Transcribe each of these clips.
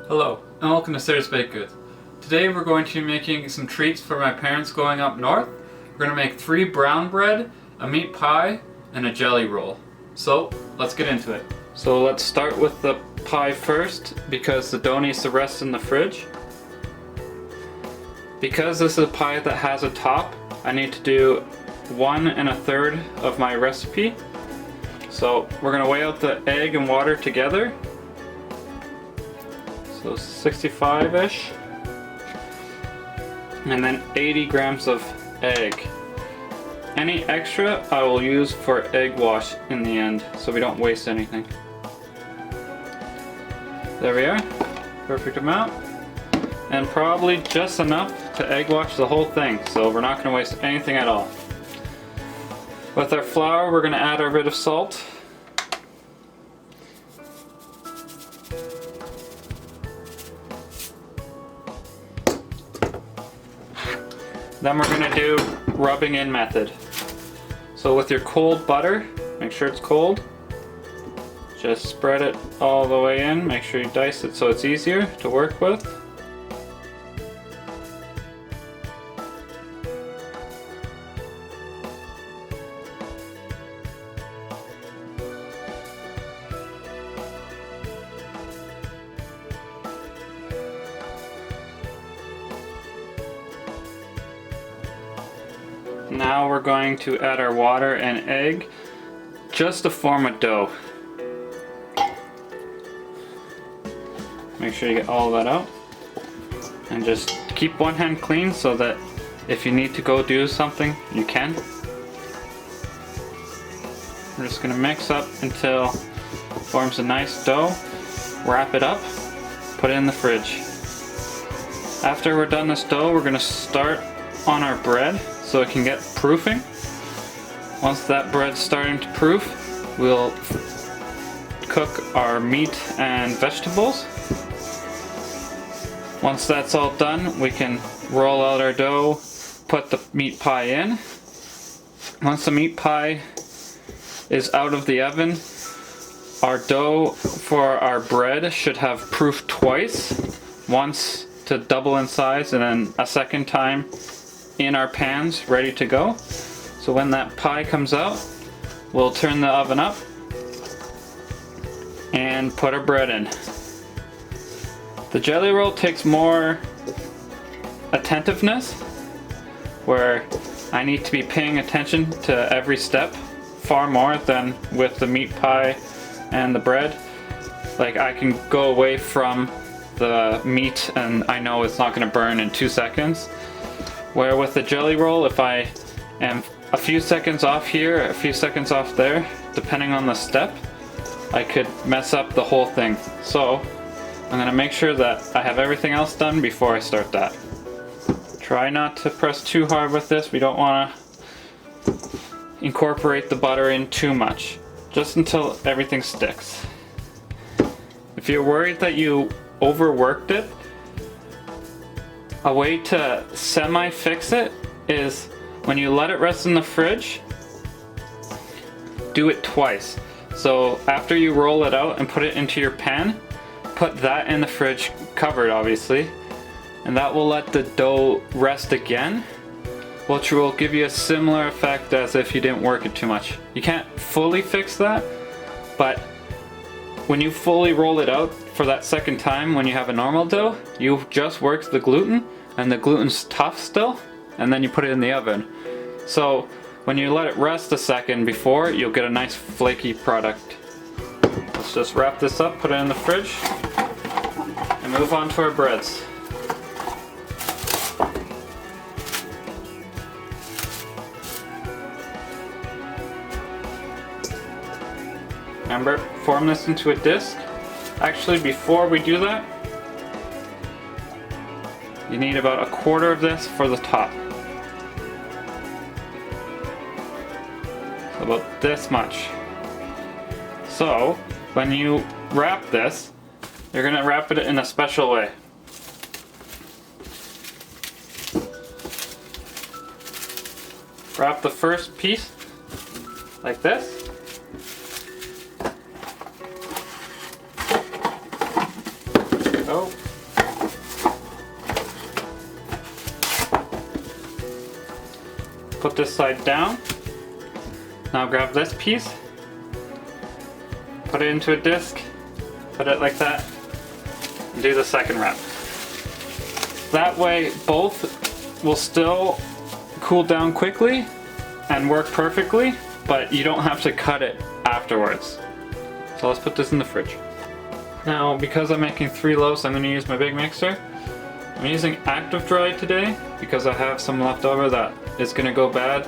Hello, and welcome to Sarah's Baked Goods. Today we're going to be making some treats for my parents going up north. We're going to make 3 brown bread, a meat pie, and a jelly roll. So, let's get into it. So let's start with the pie first, because the dough needs to rest in the fridge. Because this is a pie that has a top, I need to do 1 1/3 of my recipe. So we're going to weigh out the egg and water together. So 65-ish, and then 80 grams of egg. Any extra I will use for egg wash in the end, so we don't waste anything. There we are, perfect amount, and probably just enough to egg wash the whole thing, so we're not going to waste anything at all. With our flour, we're going to add our bit of salt. Then we're going to do rubbing in method. So with your cold butter, make sure it's cold. Just spread it all the way in. Make sure you dice it so it's easier to work with. Now we're going to add our water and egg just to form a dough. Make sure you get all of that out. And just keep one hand clean so that if you need to go do something, you can. We're just going to mix up until it forms a nice dough. Wrap it up, put it in the fridge. After we're done this dough, we're going to start on our bread so it can get proofing. Once that bread's starting to proof, we'll cook our meat and vegetables. Once that's all done, we can roll out our dough, put the meat pie in. Once the meat pie is out of the oven, our dough for our bread should have proofed twice. Once to double in size and then a second time in our pans ready to go. So when that pie comes out, we'll turn the oven up and put our bread in. The jelly roll takes more attentiveness, where I need to be paying attention to every step far more than with the meat pie and the bread. Like, I can go away from the meat and I know it's not going to burn in 2 seconds. Where with the jelly roll, if I am a few seconds off here, a few seconds off there, depending on the step, I could mess up the whole thing. So I'm going to make sure that I have everything else done before I start that. Try not to press too hard with this. We don't want to incorporate the butter in too much, just until everything sticks. If you're worried that you overworked it, a way to semi-fix it is when you let it rest in the fridge, do it twice. So after you roll it out and put it into your pan, put that in the fridge, covered obviously, and that will let the dough rest again, which will give you a similar effect as if you didn't work it too much. You can't fully fix that, but when you fully roll it out for that second time, when you have a normal dough, you just worked the gluten, and the gluten's tough still, and then you put it in the oven. So when you let it rest a second before, you'll get a nice flaky product. Let's just wrap this up, put it in the fridge, and move on to our breads. Remember, form this into a disc. Actually, before we do that, you need about 1/4 of this for the top. So about this much. So, when you wrap this, you're going to wrap it in a special way. Wrap the first piece like this. Go. put this side down. Now grab this piece, put it into a disc, put it like that, and do the second wrap. That way both will still cool down quickly and work perfectly, but you don't have to cut it afterwards. So let's put this in the fridge. Now, because I'm making 3 loaves, I'm going to use my big mixer. I'm using Active Dry today because I have some left over that is going to go bad.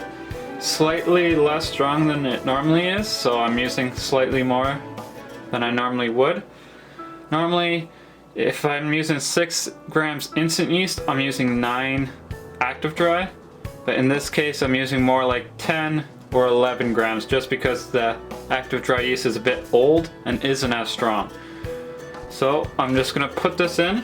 Slightly less strong than it normally is, so I'm using slightly more than I normally would. Normally, if I'm using 6 grams instant yeast, I'm using 9 Active Dry. But in this case, I'm using more like 10 or 11 grams just because the Active Dry yeast is a bit old and isn't as strong. So I'm just gonna put this in.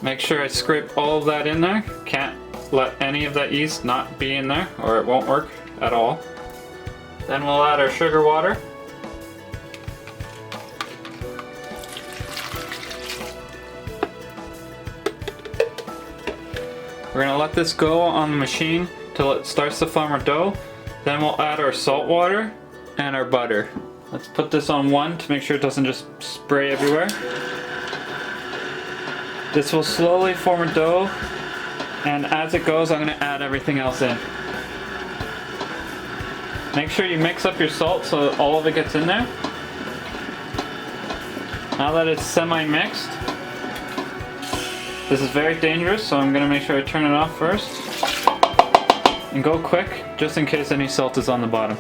Make sure I scrape all of that in there. Can't let any of that yeast not be in there or it won't work at all. Then we'll add our sugar water. We're gonna let this go on the machine till it starts to form our dough. Then we'll add our salt water and our butter. Let's put this on 1 to make sure it doesn't just spray everywhere. This will slowly form a dough, and as it goes, I'm gonna add everything else in. Make sure you mix up your salt so that all of it gets in there. Now that it's semi-mixed, this is very dangerous, so I'm gonna make sure I turn it off first. And go quick, just in case any salt is on the bottom.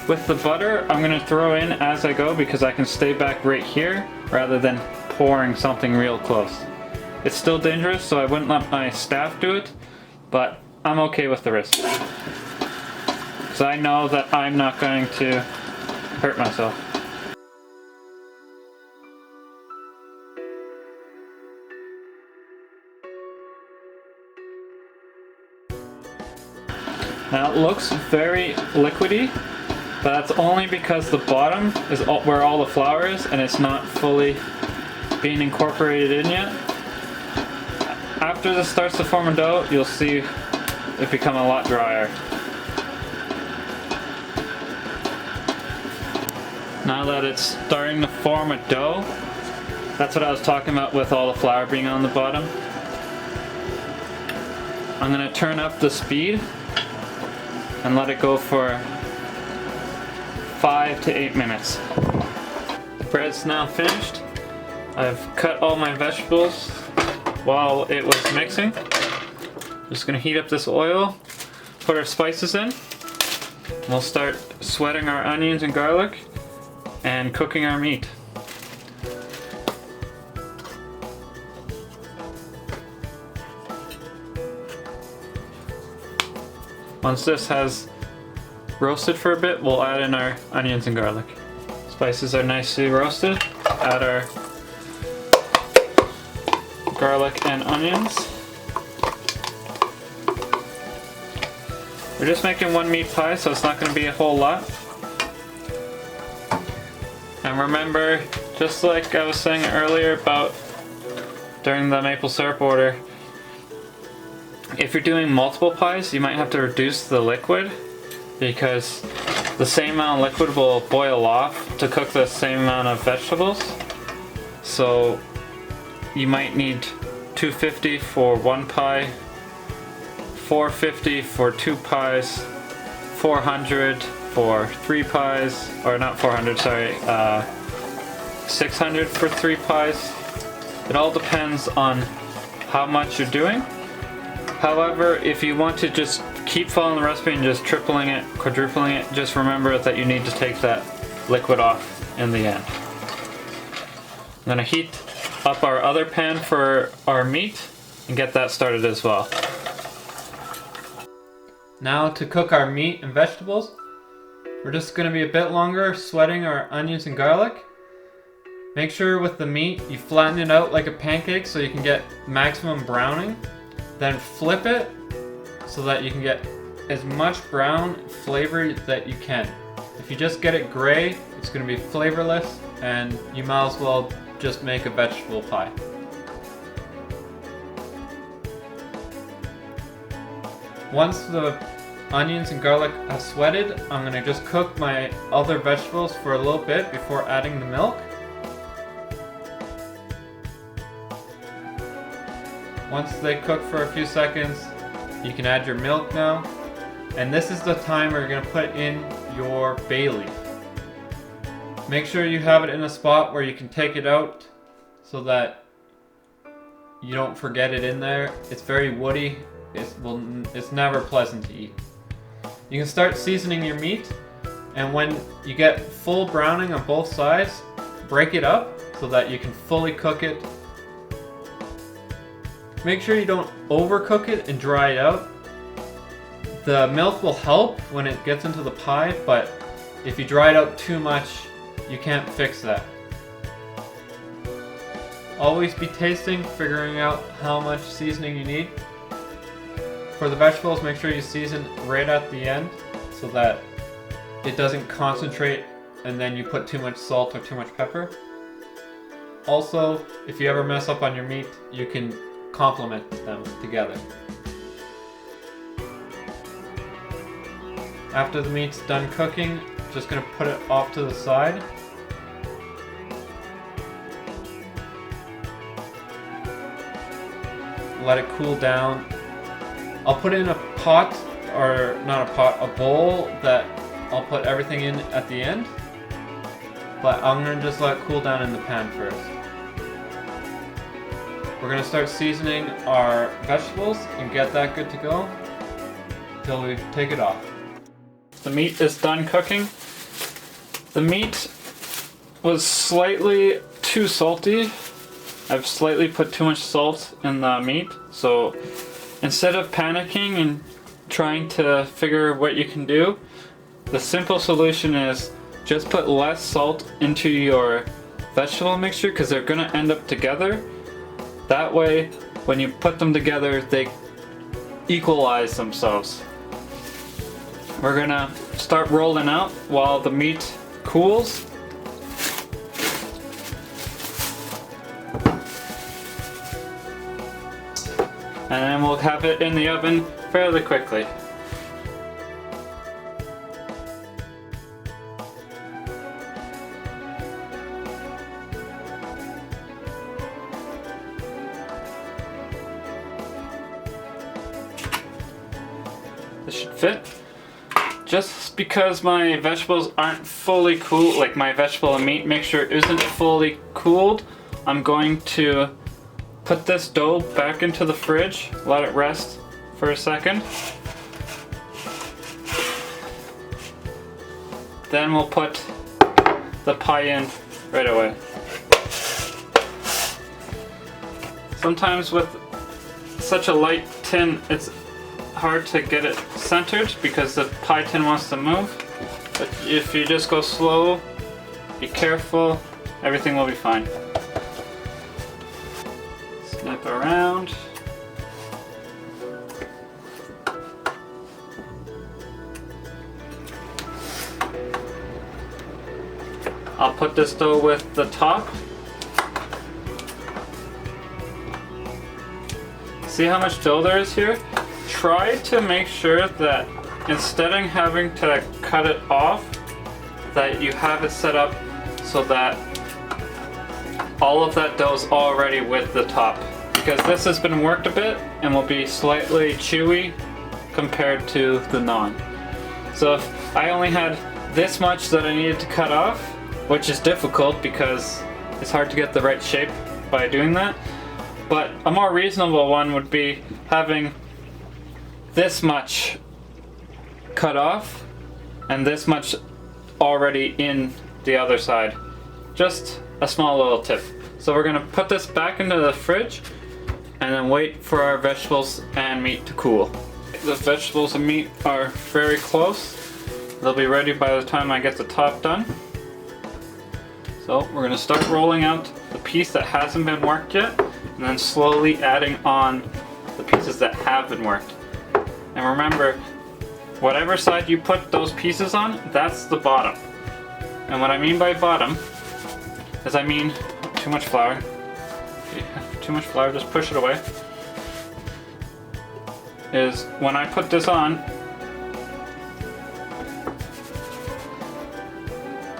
With the butter, I'm gonna throw in as I go because I can stay back right here rather than pouring something real close. It's still dangerous, so I wouldn't let my staff do it, but I'm okay with the risk. So I know that I'm not going to hurt myself. Now it looks very liquidy, but that's only because the bottom is where all the flour is and it's not fully being incorporated in yet. After this starts to form a dough, you'll see it become a lot drier. Now that it's starting to form a dough, that's what I was talking about with all the flour being on the bottom. I'm gonna turn up the speed and let it go for 5 to 8 minutes. The bread's now finished. I've cut all my vegetables while it was mixing. Just gonna heat up this oil, put our spices in. We'll start sweating our onions and garlic and cooking our meat. Once this has roasted for a bit, we'll add in our onions and garlic. Spices are nicely roasted. Add our garlic and onions. We're just making 1 meat pie, so it's not going to be a whole lot. And remember, just like I was saying earlier about during the maple syrup order, if you're doing multiple pies, you might have to reduce the liquid because the same amount of liquid will boil off to cook the same amount of vegetables. So you might need 250 for 1 pie, 450 for 2 pies, 400 for 3 pies, or not 400, sorry, 600 for 3 pies. It all depends on how much you're doing. However, if you want to just keep following the recipe and just tripling it, quadrupling it, just remember that you need to take that liquid off in the end. I'm gonna heat up our other pan for our meat and get that started as well. Now to cook our meat and vegetables, we're just gonna be a bit longer sweating our onions and garlic. Make sure with the meat you flatten it out like a pancake so you can get maximum browning. Then flip it so that you can get as much brown flavor that you can. If you just get it gray, it's going to be flavorless and you might as well just make a vegetable pie. Once the onions and garlic have sweated, I'm going to just cook my other vegetables for a little bit before adding the milk. Once they cook for a few seconds, you can add your milk now. And this is the time where you're going to put in your bay leaf. Make sure you have it in a spot where you can take it out so that you don't forget it in there. It's very woody. It's never pleasant to eat. You can start seasoning your meat, and when you get full browning on both sides, break it up so that you can fully cook it. Make sure you don't overcook it and dry it out. The milk will help when it gets into the pie, but if you dry it out too much, you can't fix that. Always be tasting, figuring out how much seasoning you need. For the vegetables, make sure you season right at the end so that it doesn't concentrate and then you put too much salt or too much pepper. Also, if you ever mess up on your meat, you can complement them together. After the meat's done cooking, just gonna put it off to the side. Let it cool down. I'll put it in a pot, or not a pot, a bowl that I'll put everything in at the end. But I'm gonna just let it cool down in the pan first. We're gonna start seasoning our vegetables and get that good to go until we take it off. The meat is done cooking. The meat was slightly too salty. I've slightly put too much salt in the meat, so instead of panicking and trying to figure what you can do, the simple solution is just put less salt into your vegetable mixture because they're gonna end up together. That way, when you put them together, they equalize themselves. We're gonna start rolling out while the meat cools. And then we'll have it in the oven fairly quickly. This should fit. Just because my vegetables aren't fully cool, like my vegetable and meat mixture isn't fully cooled, I'm going to put this dough back into the fridge, let it rest for a second. Then we'll put the pie in right away. Sometimes with such a light tin, it's hard to get it centered because the pie tin wants to move. But if you just go slow, be careful, everything will be fine. Snip around. I'll put this dough with the top. See how much dough there is here? Try to make sure that instead of having to cut it off, that you have it set up so that all of that dough is already with the top. Because this has been worked a bit and will be slightly chewy compared to the naan. So if I only had this much that I needed to cut off, which is difficult because it's hard to get the right shape by doing that, but a more reasonable one would be having this much cut off and this much already in the other side. Just a small little tip. So we're gonna put this back into the fridge and then wait for our vegetables and meat to cool. The vegetables and meat are very close. They'll be ready by the time I get the top done. So we're gonna start rolling out the piece that hasn't been worked yet and then slowly adding on the pieces that have been worked. And remember, whatever side you put those pieces on, that's the bottom. And what I mean by bottom is I mean too much flour. If you have too much flour, just push it away. is when I put this on,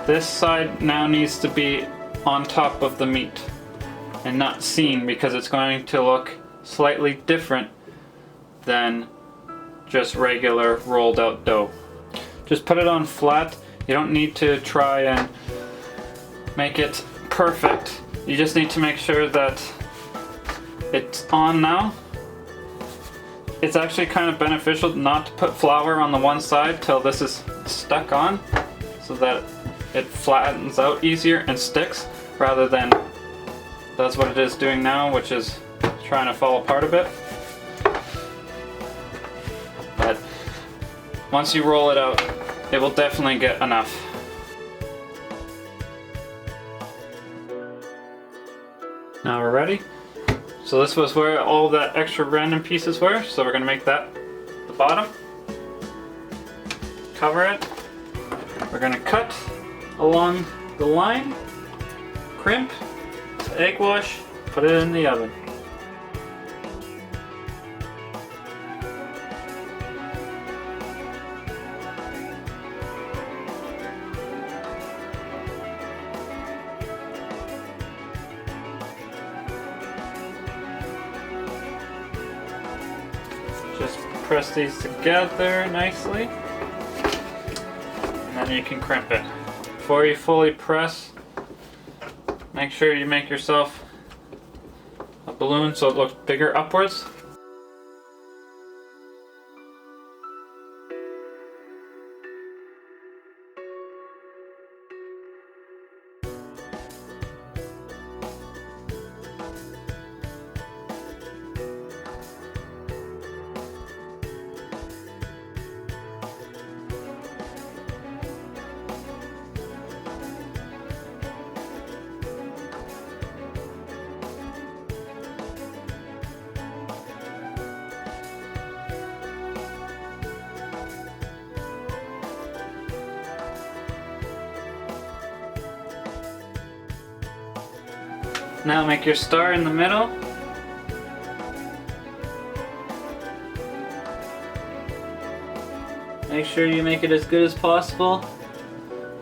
this side now needs to be on top of the meat and not seen, because it's going to look slightly different than just regular rolled out dough. Just put it on flat. You don't need to try and make it perfect. You just need to make sure that it's on now. It's actually kind of beneficial not to put flour on the one side till this is stuck on, so that it flattens out easier and sticks, rather than that's what it is doing now, which is trying to fall apart a bit. But once you roll it out, it will definitely get enough. Now we're ready. So this was where all that extra random pieces were, so we're gonna make that the bottom. Cover it. We're gonna cut along the line, crimp, egg wash, put it in the oven. Just press these together nicely, and then you can crimp it. Before you fully press, make sure you make yourself a balloon so it looks bigger upwards. Now make your star in the middle. Make sure you make it as good as possible.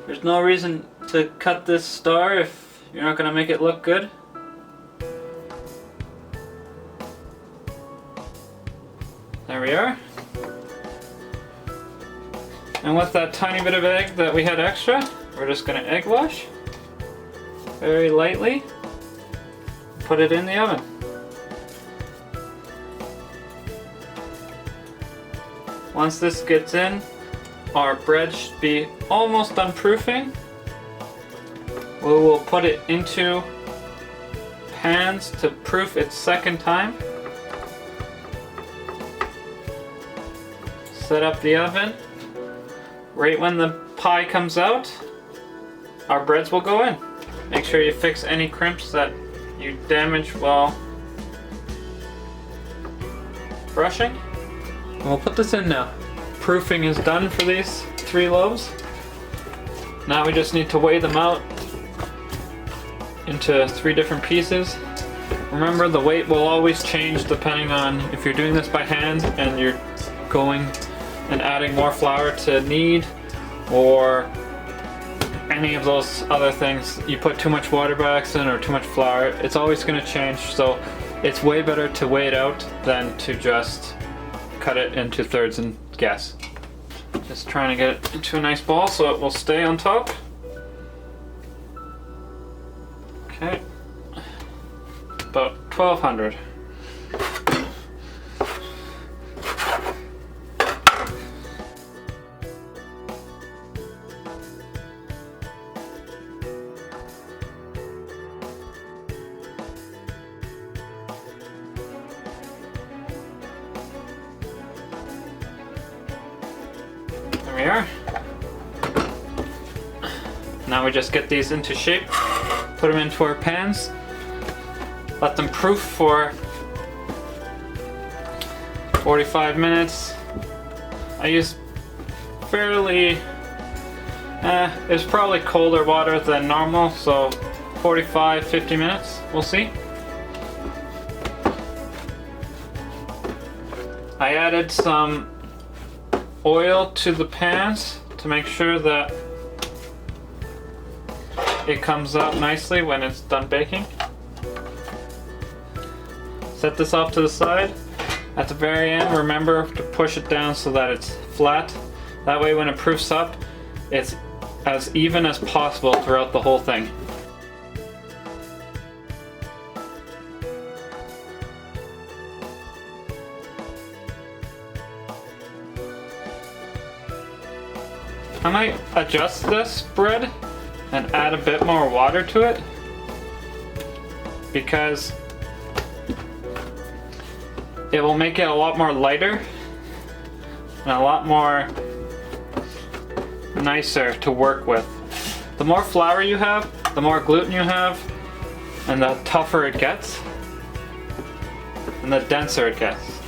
There's no reason to cut this star if you're not going to make it look good. There we are. And with that tiny bit of egg that we had extra, we're just going to egg wash very lightly. Put it in the oven. Once this gets in, our bread should be almost done proofing. We will put it into pans to proof it second time. Set up the oven. Right when the pie comes out, our breads will go in. Make sure you fix any crimps that you damage while brushing. And we'll put this in now. Proofing is done for these 3 loaves. Now we just need to weigh them out into 3 different pieces. Remember, the weight will always change depending on if you're doing this by hand and you're going and adding more flour to knead, or any of those other things. You put too much water by accident or too much flour, it's always going to change. So it's way better to weigh it out than to just cut it into thirds and guess. Just trying to get it into a nice ball so it will stay on top. Okay, about 1200. There we are. Now we just get these into shape, put them into our pans, let them proof for 45 minutes. I use fairly, it's probably colder water than normal, so 45-50 minutes, we'll see. I added some oil to the pans to make sure that it comes out nicely when it's done baking. Set this off to the side. At the very end, remember to push it down so that it's flat. That way when it proofs up, it's as even as possible throughout the whole thing. I might adjust this bread and add a bit more water to it because it will make it a lot more lighter and a lot more nicer to work with. The more flour you have, the more gluten you have, and the tougher it gets and the denser it gets.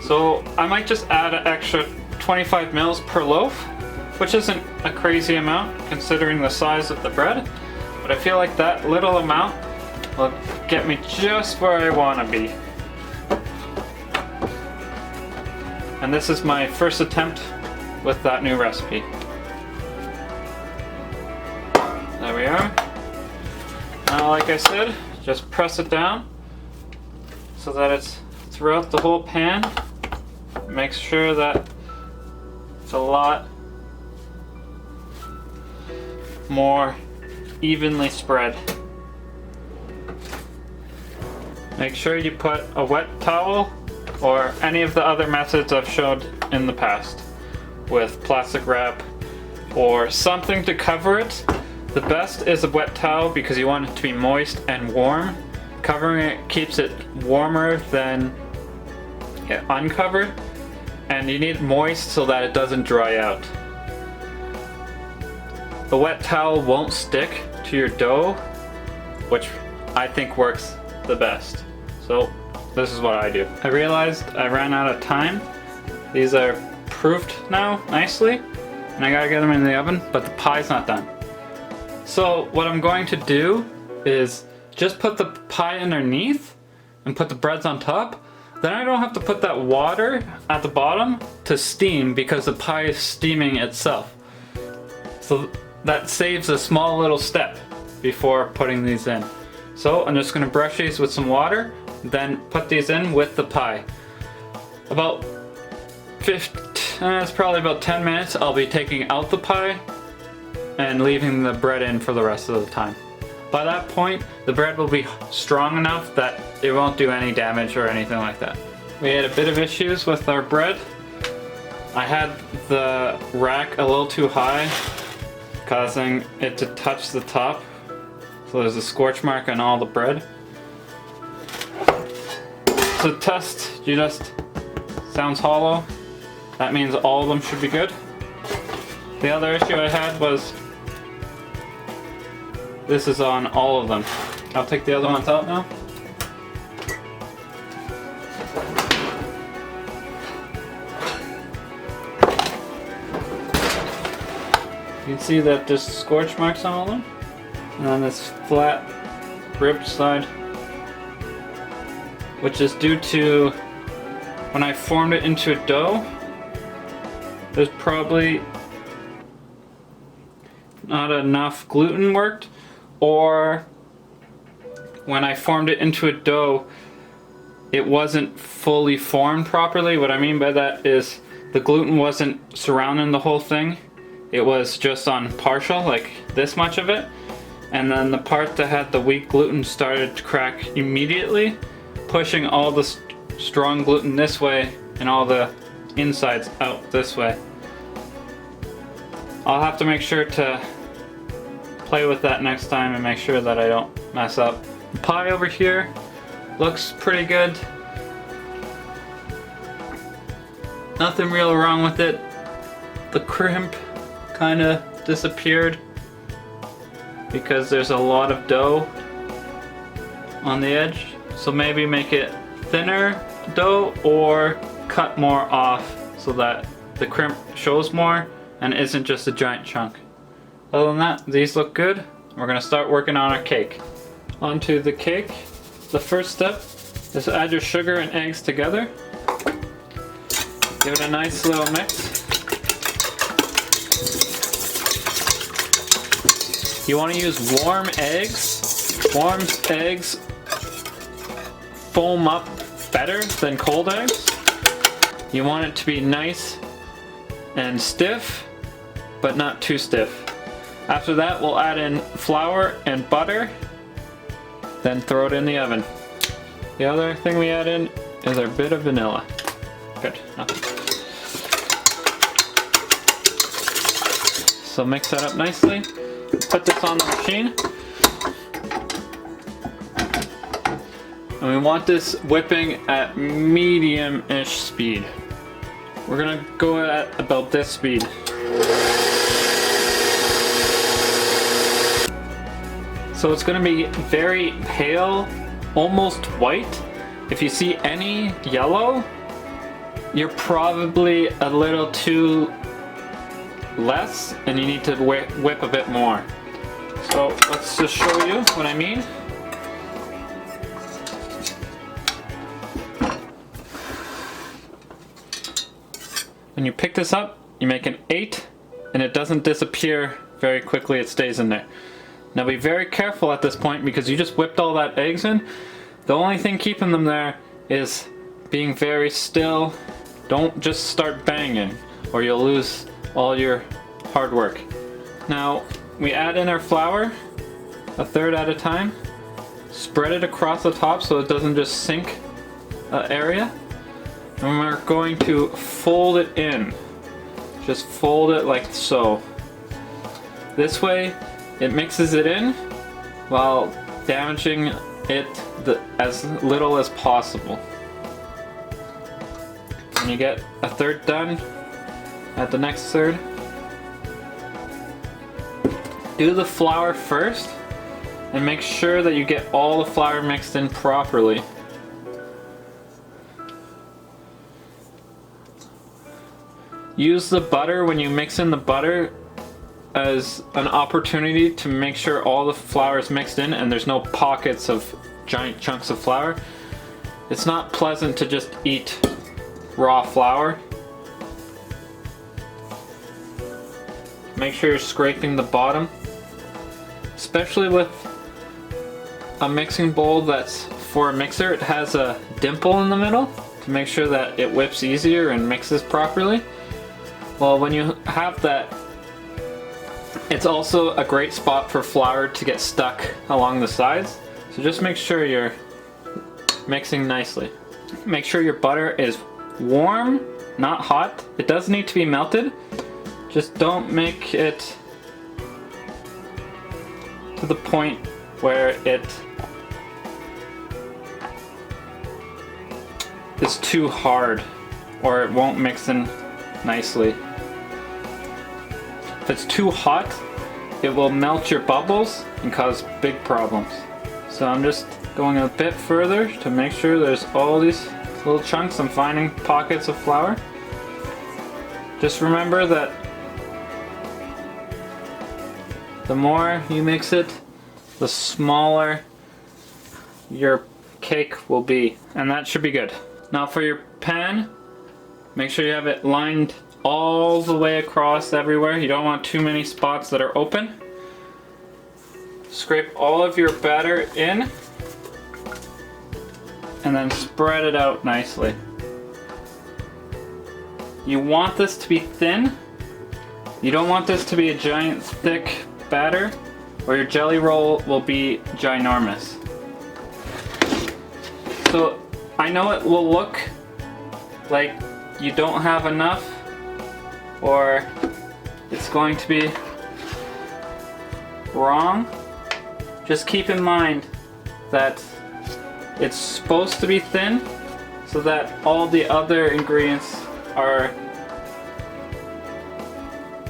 So I might just add an extra 25 mils per loaf, which isn't a crazy amount considering the size of the bread, but I feel like that little amount will get me just where I want to be. And this is my first attempt with that new recipe. There we are. Now, like I said, just press it down so that it's throughout the whole pan. Make sure that it's a lot more evenly spread. Make sure you put a wet towel or any of the other methods I've showed in the past with plastic wrap or something to cover it. The best is a wet towel because you want it to be moist and warm. Covering it keeps it warmer than uncovered, and you need moist so that it doesn't dry out. The wet towel won't stick to your dough, which I think works the best. So this is what I do. I realized I ran out of time. These are proofed now nicely, and I gotta get them in the oven, but the pie's not done. So what I'm going to do is just put the pie underneath and put the breads on top. Then I don't have to put that water at the bottom to steam because the pie is steaming itself. So that saves a small little step before putting these in. So I'm just gonna brush these with some water, then put these in with the pie. About it's probably about 10 minutes I'll be taking out the pie and leaving the bread in for the rest of the time. By that point, the bread will be strong enough that it won't do any damage or anything like that. We had a bit of issues with our bread. I had the rack a little too high, causing it to touch the top. So there's a scorch mark on all the bread. To test, you just sounds hollow. That means all of them should be good. The other issue I had was this is on all of them. I'll take the other ones out now. You can see that there's scorch marks on all of them. And then this flat ribbed side, which is due to when I formed it into a dough, there's probably not enough gluten worked, or when I formed it into a dough, it wasn't fully formed properly. What I mean by that is the gluten wasn't surrounding the whole thing. It was just on partial, like this much of it. And then the part that had the weak gluten started to crack immediately, pushing all the strong gluten this way and all the insides out this way. I'll have to make sure to play with that next time and make sure that I don't mess up. The pie over here looks pretty good. Nothing real wrong with it. The crimp kind of disappeared because there's a lot of dough on the edge. So maybe make it thinner dough or cut more off so that the crimp shows more and isn't just a giant chunk. Other than that, these look good. We're gonna start working on our cake. Onto the cake. The first step is to add your sugar and eggs together. Give it a nice little mix. You want to use warm eggs. Warm eggs foam up better than cold eggs. You want it to be nice and stiff, but not too stiff. After that, we'll add in flour and butter, then throw it in the oven. The other thing we add in is our bit of vanilla. Good, nothing. So mix that up nicely. Put this on the machine. And we want this whipping at medium-ish speed. We're gonna go at about this speed. So it's gonna be very pale, almost white. If you see any yellow, you're probably a little too less and you need to whip a bit more. So let's just show you what I mean. When you pick this up, you make an 8 and it doesn't disappear very quickly, it stays in there. Now be very careful at this point because you just whipped all that eggs in. The only thing keeping them there is being very still. Don't just start banging or you'll lose all your hard work. Now we add in our flour, a third at a time. Spread it across the top so it doesn't just sink an area. And we're going to fold it in. Just fold it like so. This way it mixes it in while damaging it as little as possible. When you get a third done, add the next third. Do the flour first and make sure that you get all the flour mixed in properly. Use the butter when you mix in the butter as an opportunity to make sure all the flour is mixed in and there's no pockets of giant chunks of flour. It's not pleasant to just eat raw flour. Make sure you're scraping the bottom, especially with a mixing bowl that's for a mixer. It has a dimple in the middle to make sure that it whips easier and mixes properly. Well, when you have that, it's also a great spot for flour to get stuck along the sides. So just make sure you're mixing nicely. Make sure your butter is warm, not hot. It does need to be melted. Just don't make it to the point where it is too hard or it won't mix in nicely. If it's too hot, it will melt your bubbles and cause big problems. So I'm just going a bit further to make sure there's all these little chunks. I'm finding pockets of flour. Just remember that the more you mix it, the smaller your cake will be, and that should be good. Now for your pan, make sure you have it lined all the way across everywhere. You don't want too many spots that are open. Scrape all of your batter in and then spread it out nicely. You want this to be thin. You don't want this to be a giant thick batter or your jelly roll will be ginormous. So I know it will look like you don't have enough or it's going to be wrong. Just keep in mind that it's supposed to be thin so that all the other ingredients are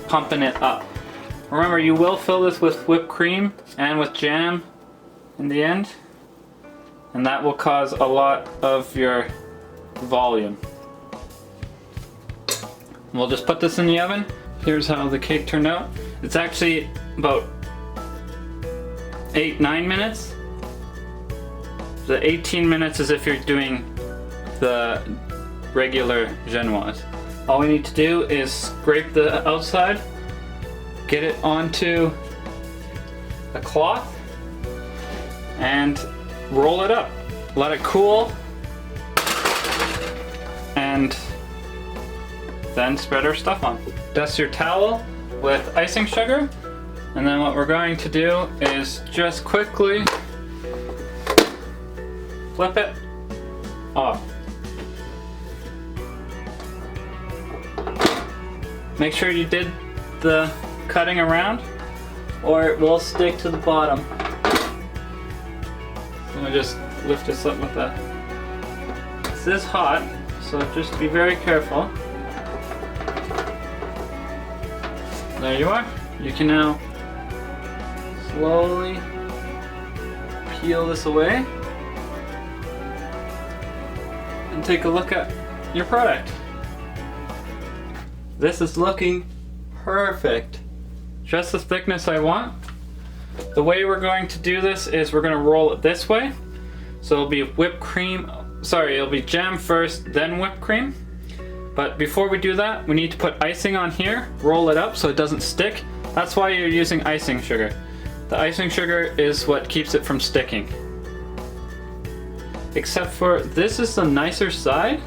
pumping it up. Remember, you will fill this with whipped cream and with jam in the end, and that will cause a lot of your volume. We'll just put this in the oven. Here's how the cake turned out. It's actually about 8-9 minutes. The 18 minutes is if you're doing the regular Genoise. All we need to do is scrape the outside, get it onto a cloth, and roll it up. Let it cool, and then spread our stuff on. Dust your towel with icing sugar, and then what we're going to do is just quickly flip it off. Make sure you did the cutting around or it will stick to the bottom. I'm gonna just lift this up with that. This is hot, so just be very careful. There you are. You can now slowly peel this away and take a look at your product. This is looking perfect. Just the thickness I want. The way we're going to do this is we're going to roll it this way. So it'll be whipped cream, it'll be jam first, then whipped cream. But before we do that, we need to put icing on here, roll it up so it doesn't stick. That's why you're using icing sugar. The icing sugar is what keeps it from sticking. Except for this is the nicer side.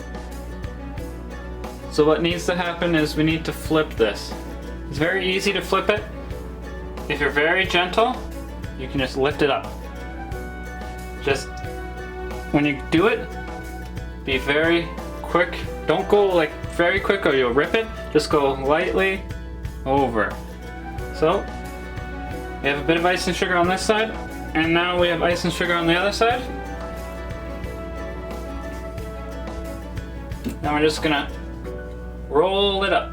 So what needs to happen is we need to flip this. It's very easy to flip it. If you're very gentle, you can just lift it up. Just when you do it, be very quick. Don't go like very quick or you'll rip it. Just go lightly over. So we have a bit of icing sugar on this side, and now we have icing sugar on the other side. Now we're just gonna roll it up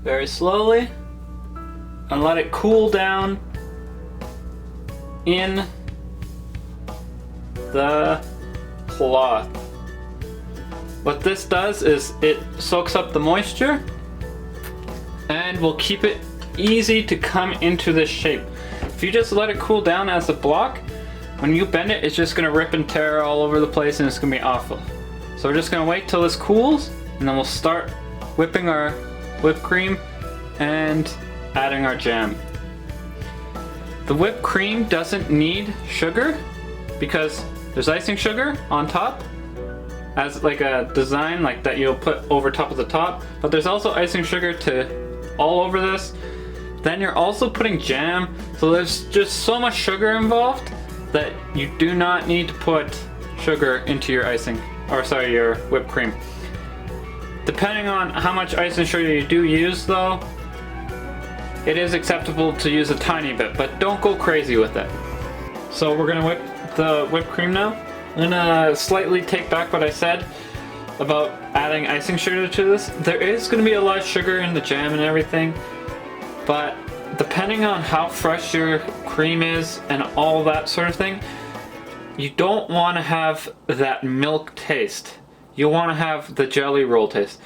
very slowly and let it cool down in the cloth. What this does is it soaks up the moisture and will keep it easy to come into this shape. If you just let it cool down as a block, when you bend it, it's just gonna rip and tear all over the place and it's gonna be awful. So we're just gonna wait till this cools, and then we'll start whipping our whipped cream and adding our jam. The whipped cream doesn't need sugar because there's icing sugar on top as like a design like that you'll put over top of the top, but there's also icing sugar to all over this. Then you're also putting jam, so there's just so much sugar involved that you do not need to put sugar into your your whipped cream. Depending on how much icing sugar you do use though, it is acceptable to use a tiny bit, but don't go crazy with it. So we're gonna whip the whipped cream now. I'm gonna slightly take back what I said about adding icing sugar to this. There is gonna be a lot of sugar in the jam and everything, but depending on how fresh your cream is and all that sort of thing, you don't want to have that milk taste. You want to have the jelly roll taste.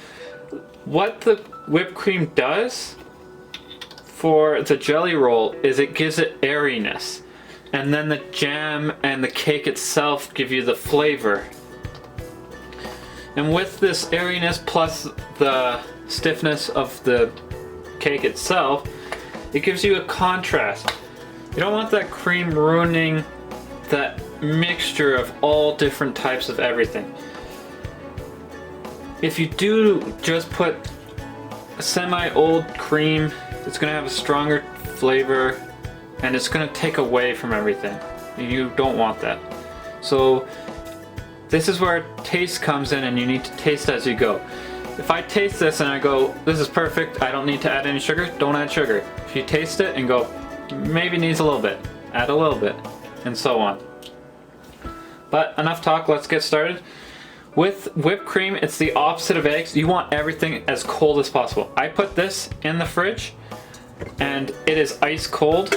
What the whipped cream does for the jelly roll is it gives it airiness. And then the jam and the cake itself give you the flavor. And with this airiness plus the stiffness of the cake itself, it gives you a contrast. You don't want that cream ruining that mixture of all different types of everything. If you do just put a semi-old cream, it's going to have a stronger flavor and it's going to take away from everything. You don't want that. So this is where taste comes in, and you need to taste as you go. If I taste this and I go, this is perfect, I don't need to add any sugar, don't add sugar. If you taste it and go, maybe needs a little bit, add a little bit, and so on. But enough talk, let's get started. With whipped cream, it's the opposite of eggs. You want everything as cold as possible. I put this in the fridge and it is ice cold.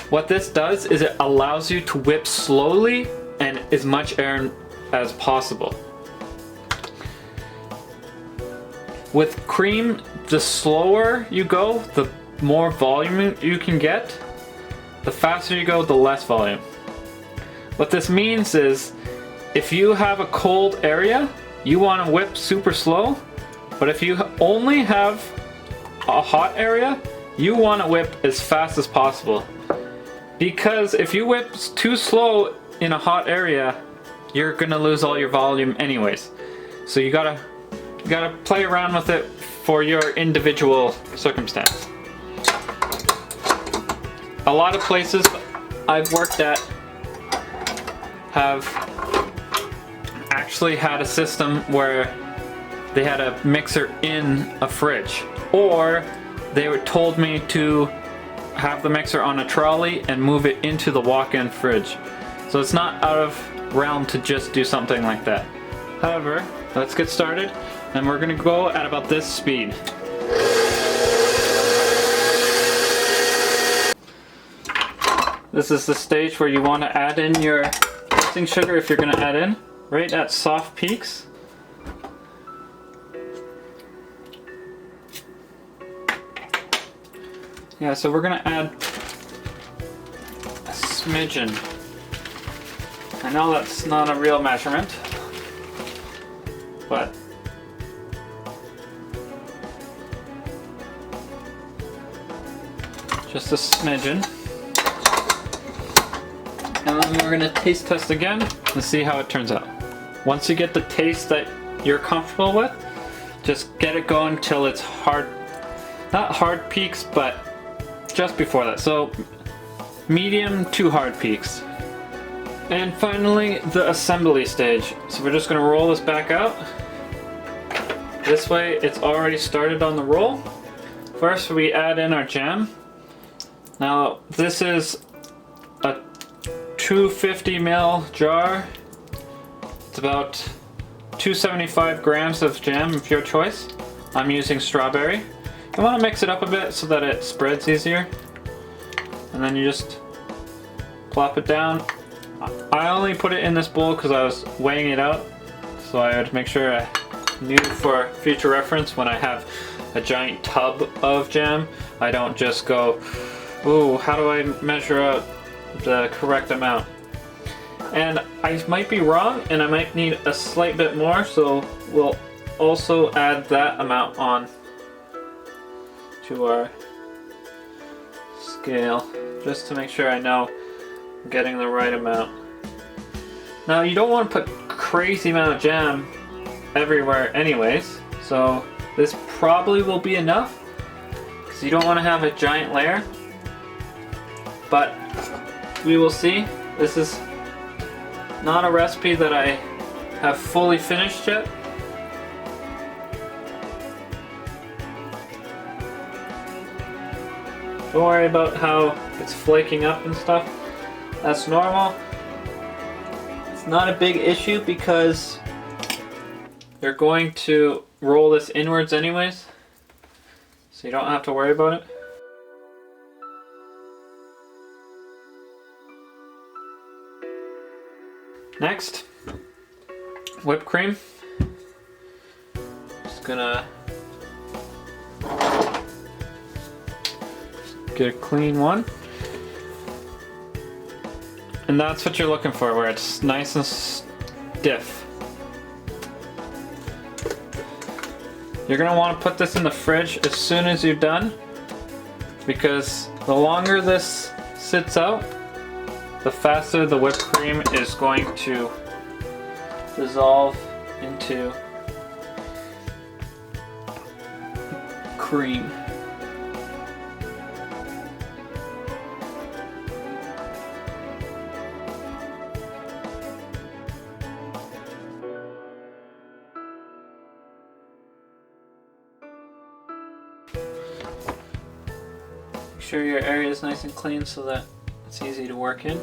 What this does is it allows you to whip slowly and as much air as possible. With cream, the slower you go, the more volume you can get. The faster you go, the less volume. What this means is if you have a cold area, you want to whip super slow, But if you only have a hot area, you want to whip as fast as possible. Because if you whip too slow in a hot area, you're gonna lose all your volume anyways. So you gotta play around with it for your individual circumstance. A lot of places I've worked at have actually had a system where they had a mixer in a fridge, or they were told me to have the mixer on a trolley and move it into the walk-in fridge. So it's not out of realm to just do something like that. However, let's get started, and we're gonna go at about this speed. This is the stage where you want to add in your icing sugar if you're going to add in, right at soft peaks. Yeah, so we're going to add a smidgen. I know that's not a real measurement, but just a smidgen. And then we're gonna taste test again and see how it turns out. Once you get the taste that you're comfortable with, just get it going till it's hard, not hard peaks, but just before that. So medium to hard peaks. And finally, the assembly stage. So we're just gonna roll this back out. This way it's already started on the roll. First we add in our jam. Now this is a 250 ml jar. It's about 275 grams of jam of your choice. I'm using strawberry. You want to mix it up a bit so that it spreads easier. And then you just plop it down. I only put it in this bowl because I was weighing it out, so I would make sure I knew for future reference when I have a giant tub of jam, I don't just go, ooh, how do I measure out the correct amount? And I might be wrong, and I might need a slight bit more, so we'll also add that amount on to our scale, just to make sure I know I'm getting the right amount. Now you don't want to put crazy amount of jam everywhere anyways, so this probably will be enough, because you don't want to have a giant layer, but we will see. This is not a recipe that I have fully finished yet. Don't worry about how it's flaking up and stuff. That's normal. It's not a big issue because you're going to roll this inwards anyways, so you don't have to worry about it. Next, whipped cream. Just gonna get a clean one. And that's what you're looking for, where it's nice and stiff. You're gonna want to put this in the fridge as soon as you're done, because the longer this sits out, the faster the whipped cream is going to dissolve into cream. Make sure your area is nice and clean so that it's easy to work in.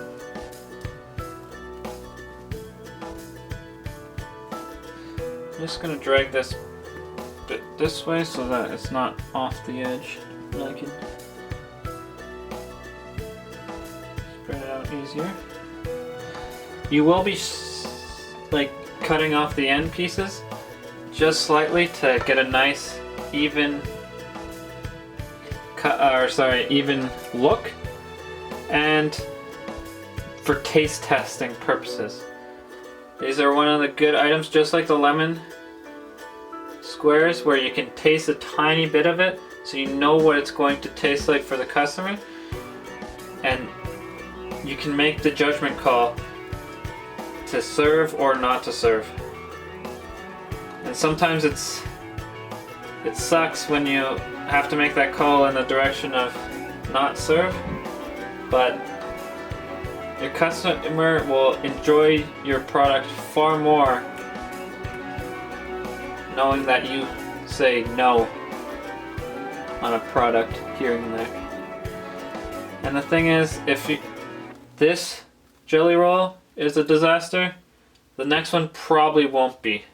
I'm just going to drag this bit this way so that it's not off the edge, and I can spread it out easier. You will be like cutting off the end pieces just slightly to get a nice even even look, and for taste testing purposes. These are one of the good items, just like the lemon squares where you can taste a tiny bit of it, so you know what it's going to taste like for the customer, and you can make the judgment call to serve or not to serve. And sometimes it sucks when you have to make that call in the direction of not serve, but your customer will enjoy your product far more knowing that you say no on a product here and there. And the thing is, if this jelly roll is a disaster, the next one probably won't be.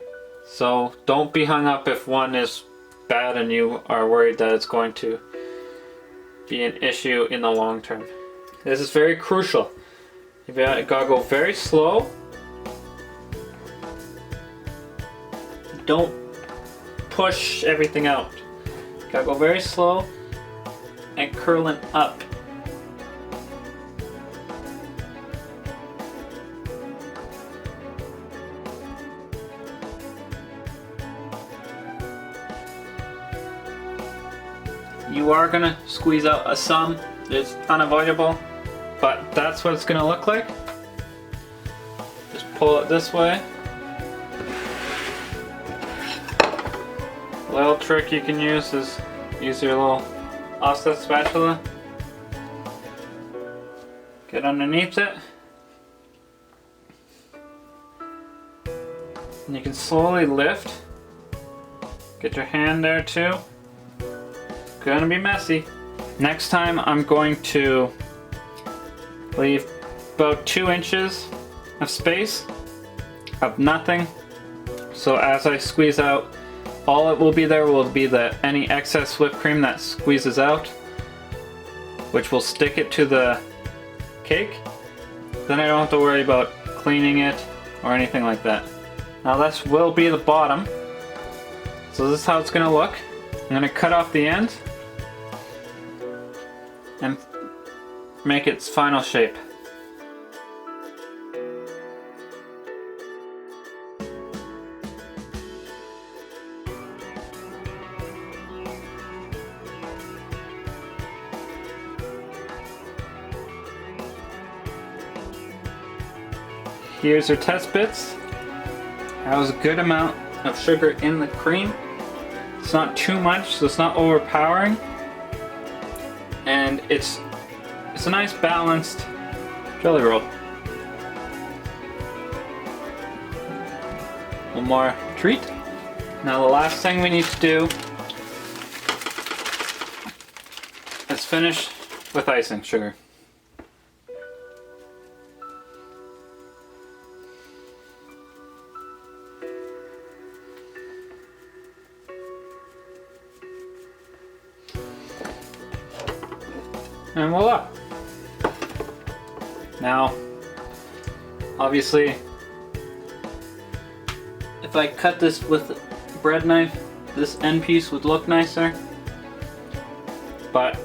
So don't be hung up if one is bad and you are worried that it's going to be an issue in the long term. This is very crucial. You gotta go very slow. Don't push everything out. You gotta go very slow and curling up. You are gonna squeeze out some. It's unavoidable, but that's what it's gonna look like. Just pull it this way. A little trick you can use is use your little offset spatula. Get underneath it. And you can slowly lift. Get your hand there too. Gonna be messy. Next time I'm going to leave about 2 inches of space of nothing. So as I squeeze out, all it will be there will be any excess whipped cream that squeezes out, which will stick it to the cake. Then I don't have to worry about cleaning it or anything like that. Now this will be the bottom. So this is how it's gonna look. I'm gonna cut off the end and make its final shape. Here's your test bits. That was a good amount of sugar in the cream. It's not too much, so it's not overpowering. And it's a nice balanced jelly roll. One more treat. Now the last thing we need to do is finish with icing sugar. And voila! Now, obviously, if I cut this with a bread knife, this end piece would look nicer. But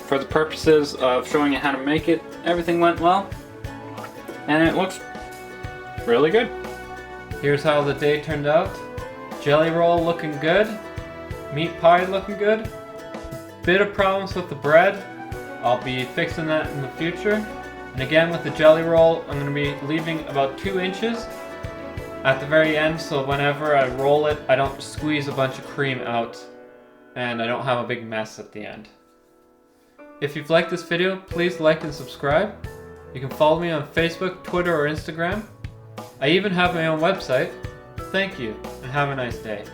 for the purposes of showing you how to make it, everything went well. And it looks really good. Here's how the day turned out. Jelly roll looking good. Meat pie looking good. Bit of problems with the bread. I'll be fixing that in the future. And again with the jelly roll, I'm going to be leaving about 2 inches at the very end, so whenever I roll it, I don't squeeze a bunch of cream out and I don't have a big mess at the end. If you've liked this video, please like and subscribe. You can follow me on Facebook, Twitter, or Instagram. I even have my own website. Thank you, and have a nice day.